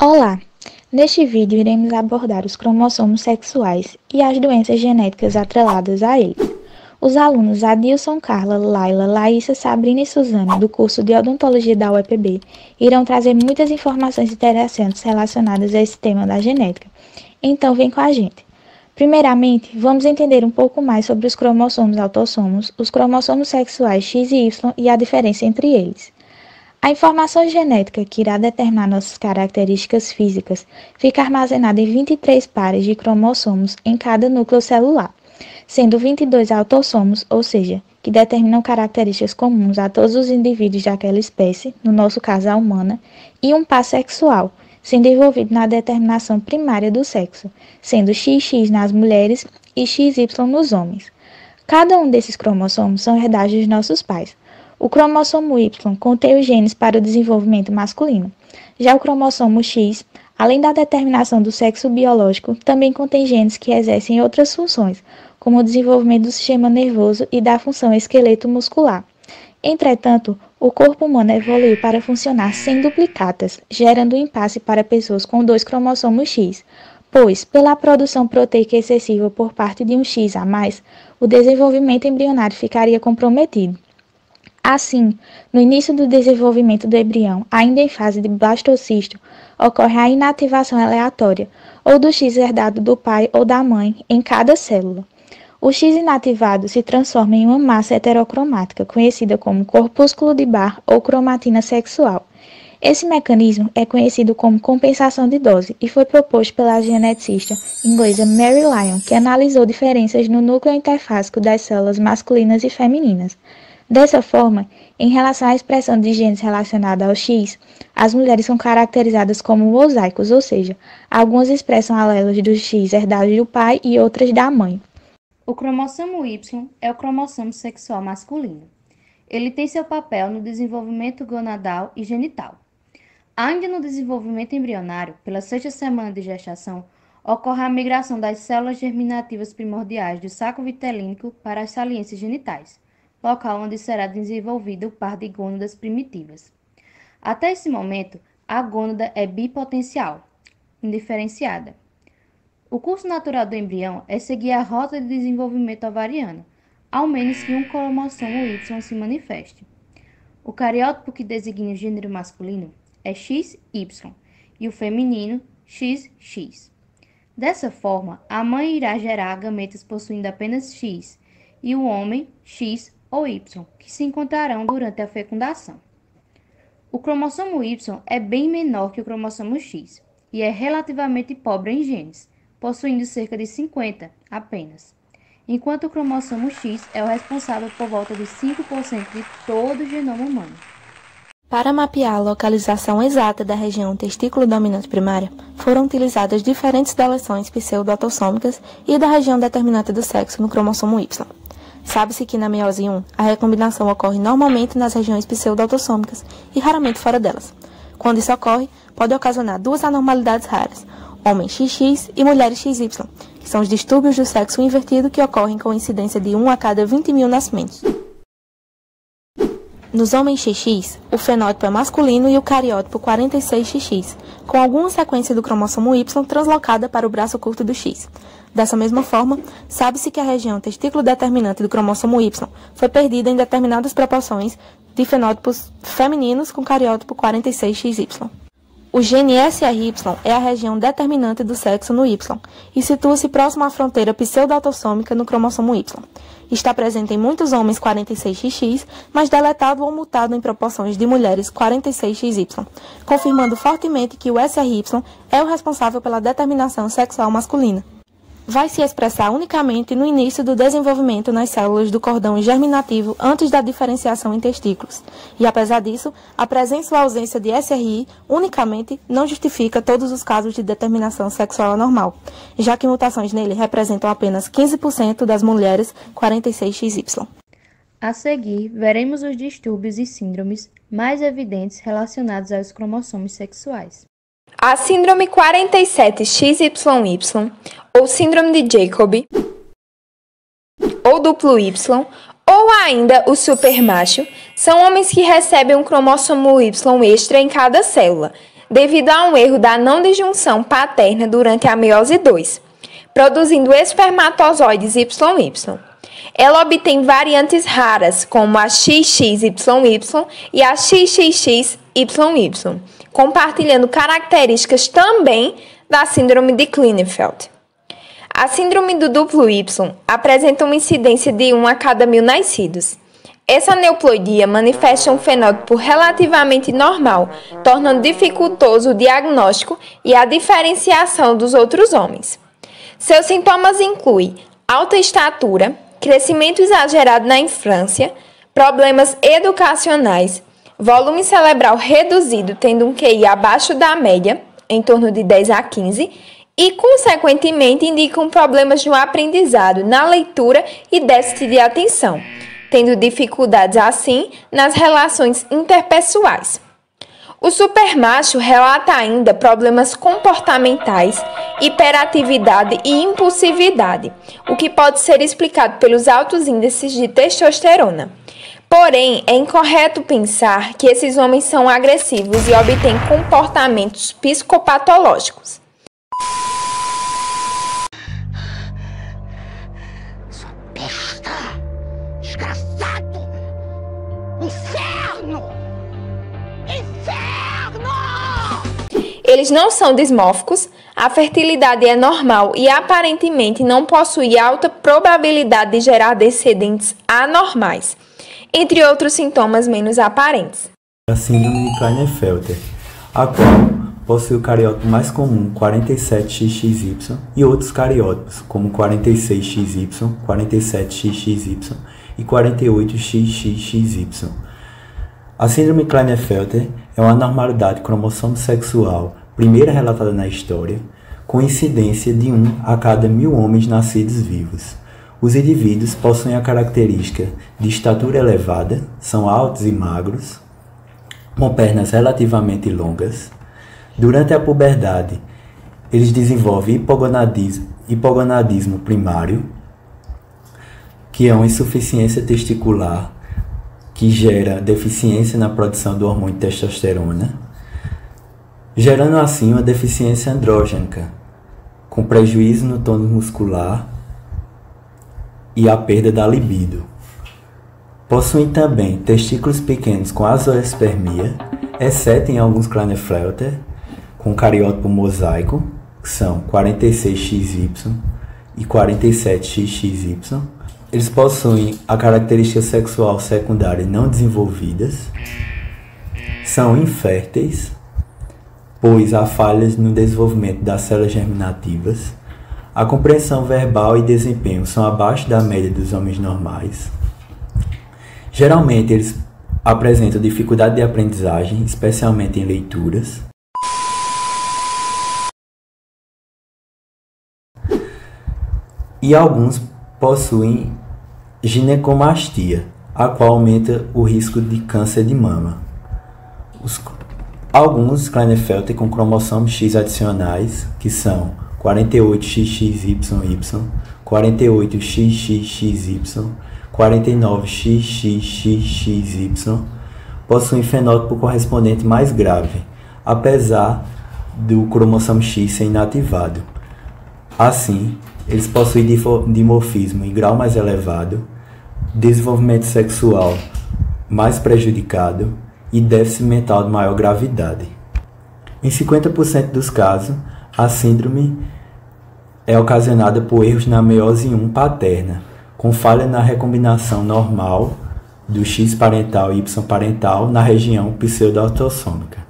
Olá! Neste vídeo iremos abordar os cromossomos sexuais e as doenças genéticas atreladas a eles. Os alunos Adilson, Carla, Laila, Laísa, Sabrina e Suzana, do curso de Odontologia da UEPB, irão trazer muitas informações interessantes relacionadas a esse tema da genética. Então vem com a gente! Primeiramente, vamos entender um pouco mais sobre os cromossomos autossomos, os cromossomos sexuais X e Y e a diferença entre eles. A informação genética que irá determinar nossas características físicas fica armazenada em 23 pares de cromossomos em cada núcleo celular, sendo 22 autossomos, ou seja, que determinam características comuns a todos os indivíduos daquela espécie, no nosso caso a humana, e um par sexual, sendo envolvido na determinação primária do sexo, sendo XX nas mulheres e XY nos homens. Cada um desses cromossomos são herdados dos nossos pais. O cromossomo Y contém os genes para o desenvolvimento masculino. Já o cromossomo X, além da determinação do sexo biológico, também contém genes que exercem outras funções, como o desenvolvimento do sistema nervoso e da função esqueleto muscular. Entretanto, o corpo humano evoluiu para funcionar sem duplicatas, gerando um impasse para pessoas com 2 cromossomos X, pois, pela produção proteica excessiva por parte de um X a mais, o desenvolvimento embrionário ficaria comprometido. Assim, no início do desenvolvimento do embrião, ainda em fase de blastocisto, ocorre a inativação aleatória, ou do X herdado do pai ou da mãe, em cada célula. O X inativado se transforma em uma massa heterocromática, conhecida como corpúsculo de Barr ou cromatina sexual. Esse mecanismo é conhecido como compensação de dose e foi proposto pela geneticista inglesa Mary Lyon, que analisou diferenças no núcleo interfásico das células masculinas e femininas. Dessa forma, em relação à expressão de genes relacionados ao X, as mulheres são caracterizadas como mosaicos, ou seja, algumas expressam alelos do X herdados do pai e outras da mãe. O cromossomo Y é o cromossomo sexual masculino. Ele tem seu papel no desenvolvimento gonadal e genital. Ainda no desenvolvimento embrionário, pela 6ª semana de gestação, ocorre a migração das células germinativas primordiais do saco vitelínico para as saliências genitais, local onde será desenvolvido o par de gônadas primitivas. Até esse momento, a gônada é bipotencial, indiferenciada. O curso natural do embrião é seguir a rota de desenvolvimento ovariano, ao menos que um cromossomo Y se manifeste. O cariótipo que designa o gênero masculino é XY e o feminino XX. Dessa forma, a mãe irá gerar gametas possuindo apenas X e o homem X ou Y, que se encontrarão durante a fecundação. O cromossomo Y é bem menor que o cromossomo X e é relativamente pobre em genes, possuindo cerca de 50 apenas, enquanto o cromossomo X é o responsável por volta de 5% de todo o genoma humano. Para mapear a localização exata da região testículo dominante primária, foram utilizadas diferentes deleções pseudo-autossômicas e da região determinante do sexo no cromossomo Y. Sabe-se que na meiose 1, a recombinação ocorre normalmente nas regiões pseudo-autossômicas e raramente fora delas. Quando isso ocorre, pode ocasionar 2 anormalidades raras, homens XX e mulheres XY, que são os distúrbios do sexo invertido que ocorrem com incidência de 1 a cada 20.000 nascimentos. Nos homens XX, o fenótipo é masculino e o cariótipo 46XX, com alguma sequência do cromossomo Y translocada para o braço curto do X. Dessa mesma forma, sabe-se que a região testículo determinante do cromossomo Y foi perdida em determinadas proporções de fenótipos femininos com cariótipo 46XY. O gene SRY é a região determinante do sexo no Y e situa-se próximo à fronteira pseudo-autossômica no cromossomo Y. Está presente em muitos homens 46XX, mas deletado ou mutado em proporções de mulheres 46XY, confirmando fortemente que o SRY é o responsável pela determinação sexual masculina. Vai se expressar unicamente no início do desenvolvimento nas células do cordão germinativo antes da diferenciação em testículos. E apesar disso, a presença ou ausência de SRI unicamente não justifica todos os casos de determinação sexual anormal, já que mutações nele representam apenas 15% das mulheres 46XY. A seguir, veremos os distúrbios e síndromes mais evidentes relacionados aos cromossomos sexuais. A síndrome 47XYY, ou síndrome de Jacob, ou duplo Y, ou ainda o supermacho, são homens que recebem um cromossomo Y extra em cada célula, devido a um erro da não disjunção paterna durante a meiose 2, produzindo espermatozoides YY. Ela obtém variantes raras, como a XXYY e a XXXYY, compartilhando características também da síndrome de Klinefelter. A síndrome do duplo Y apresenta uma incidência de 1 a cada 1000 nascidos. Essa aneuploidia manifesta um fenótipo relativamente normal, tornando dificultoso o diagnóstico e a diferenciação dos outros homens. Seus sintomas incluem alta estatura, crescimento exagerado na infância, problemas educacionais, volume cerebral reduzido, tendo um QI abaixo da média, em torno de 10 a 15, e, consequentemente, indicam problemas no aprendizado, na leitura e déficit de atenção, tendo dificuldades, assim, nas relações interpessoais. O supermacho relata ainda problemas comportamentais, hiperatividade e impulsividade, o que pode ser explicado pelos altos índices de testosterona. Porém, é incorreto pensar que esses homens são agressivos e obtêm comportamentos psicopatológicos. Sua besta! Desgraçado! Inferno! Inferno! Eles não são dismórficos, a fertilidade é normal e aparentemente não possui alta probabilidade de gerar descendentes anormais, entre outros sintomas menos aparentes. A síndrome de Klinefelter, a qual possui o cariótipo mais comum 47XXY e outros cariótipos como 46XY, 47XXY e 48XXY. A síndrome de Klinefelter é uma anormalidade cromossomo sexual, primeira relatada na história, com incidência de 1 a cada 1000 homens nascidos vivos. Os indivíduos possuem a característica de estatura elevada, são altos e magros, com pernas relativamente longas. Durante a puberdade, eles desenvolvem hipogonadismo primário, que é uma insuficiência testicular que gera deficiência na produção do hormônio testosterona, gerando assim uma deficiência androgênica, com prejuízo no tônus muscular e a perda da libido. Possuem também testículos pequenos com azoospermia, exceto em alguns Klinefelter, com cariótipo mosaico, que são 46XY e 47XXY. Eles possuem a característica sexual secundária não desenvolvidas, são inférteis, pois há falhas no desenvolvimento das células germinativas. A compreensão verbal e desempenho são abaixo da média dos homens normais. Geralmente, eles apresentam dificuldade de aprendizagem, especialmente em leituras. E alguns possuem ginecomastia, a qual aumenta o risco de câncer de mama. Alguns Klinefelter com cromossomos X adicionais, que são 48XXYY, 48XXXY, 49XXXY, possuem fenótipo correspondente mais grave, apesar do cromossomo X ser inativado. Assim, eles possuem dimorfismo em grau mais elevado, desenvolvimento sexual mais prejudicado e déficit mental de maior gravidade. Em 50% dos casos, a síndrome é ocasionada por erros na meiose 1 paterna, com falha na recombinação normal do X parental e Y parental na região pseudoautossômica.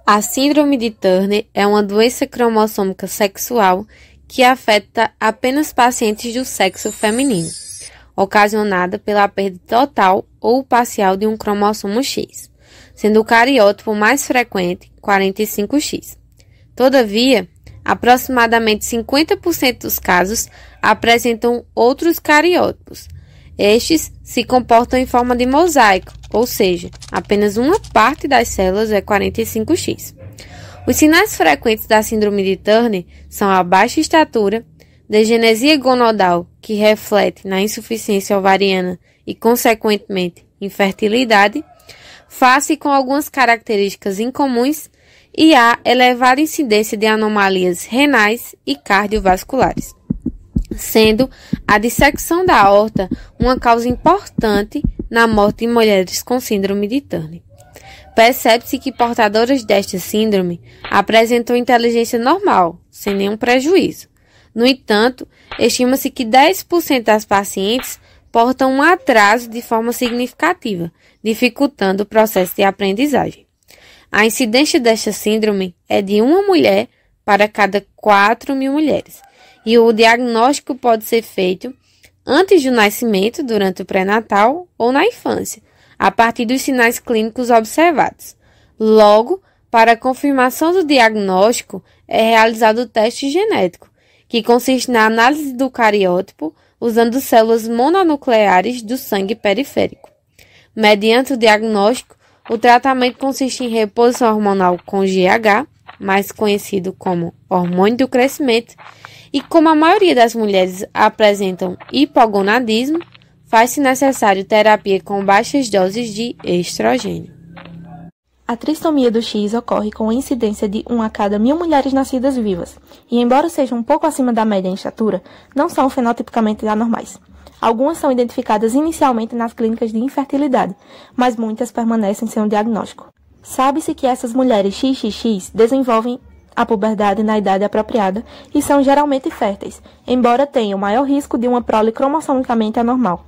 A síndrome de Turner é uma doença cromossômica sexual que afeta apenas pacientes do sexo feminino, ocasionada pela perda total ou parcial de um cromossomo X, sendo o cariótipo mais frequente 45X. Todavia, aproximadamente 50% dos casos apresentam outros cariótipos. Estes se comportam em forma de mosaico, ou seja, apenas uma parte das células é 45X. Os sinais frequentes da síndrome de Turner são a baixa estatura, degenesia gonadal, que reflete na insuficiência ovariana e, consequentemente, infertilidade, face com algumas características incomuns e há elevada incidência de anomalias renais e cardiovasculares, sendo a dissecção da aorta uma causa importante na morte de mulheres com síndrome de Turner. Percebe-se que portadoras desta síndrome apresentam inteligência normal, sem nenhum prejuízo. No entanto, estima-se que 10% das pacientes portam um atraso de forma significativa, dificultando o processo de aprendizagem. A incidência desta síndrome é de uma mulher para cada 4.000 mulheres, e o diagnóstico pode ser feito antes do nascimento, durante o pré-natal ou na infância, a partir dos sinais clínicos observados. Logo, para a confirmação do diagnóstico, é realizado o teste genético, que consiste na análise do cariótipo usando células mononucleares do sangue periférico. Mediante o diagnóstico, o tratamento consiste em reposição hormonal com GH, mais conhecido como hormônio do crescimento, e como a maioria das mulheres apresentam hipogonadismo, faz-se necessário terapia com baixas doses de estrogênio. A trissomia do X ocorre com a incidência de 1 a cada 1.000 mulheres nascidas vivas, e embora sejam um pouco acima da média em estatura, não são fenotipicamente anormais. Algumas são identificadas inicialmente nas clínicas de infertilidade, mas muitas permanecem sem um diagnóstico. Sabe-se que essas mulheres XXX desenvolvem a puberdade na idade apropriada e são geralmente férteis, embora tenham maior risco de uma prole cromossomicamente anormal.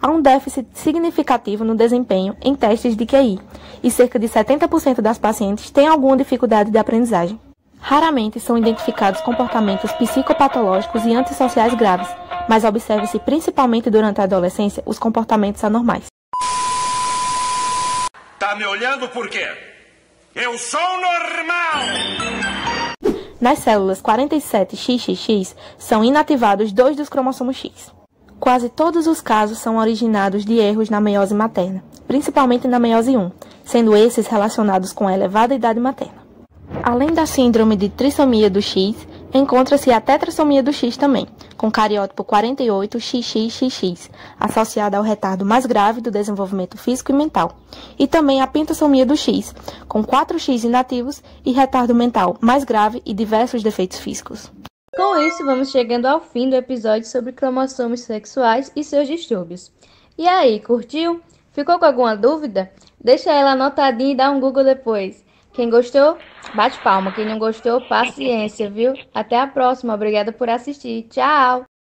Há um déficit significativo no desempenho em testes de QI, e cerca de 70% das pacientes têm alguma dificuldade de aprendizagem. Raramente são identificados comportamentos psicopatológicos e antissociais graves, mas observa-se principalmente durante a adolescência os comportamentos anormais. Tá me olhando por quê? Eu sou normal! Nas células 47XXX são inativados 2 dos cromossomos X. Quase todos os casos são originados de erros na meiose materna, principalmente na meiose 1, sendo esses relacionados com a elevada idade materna. Além da síndrome de trissomia do X, encontra-se a tetrassomia do X também, com cariótipo 48XXXX, associada ao retardo mais grave do desenvolvimento físico e mental, e também a pentassomia do X, com 4X inativos e retardo mental mais grave e diversos defeitos físicos. Com isso, vamos chegando ao fim do episódio sobre cromossomos sexuais e seus distúrbios. E aí, curtiu? Ficou com alguma dúvida? Deixa ela anotadinha e dá um Google depois. Quem gostou, bate palma. Quem não gostou, paciência, viu? Até a próxima. Obrigada por assistir. Tchau!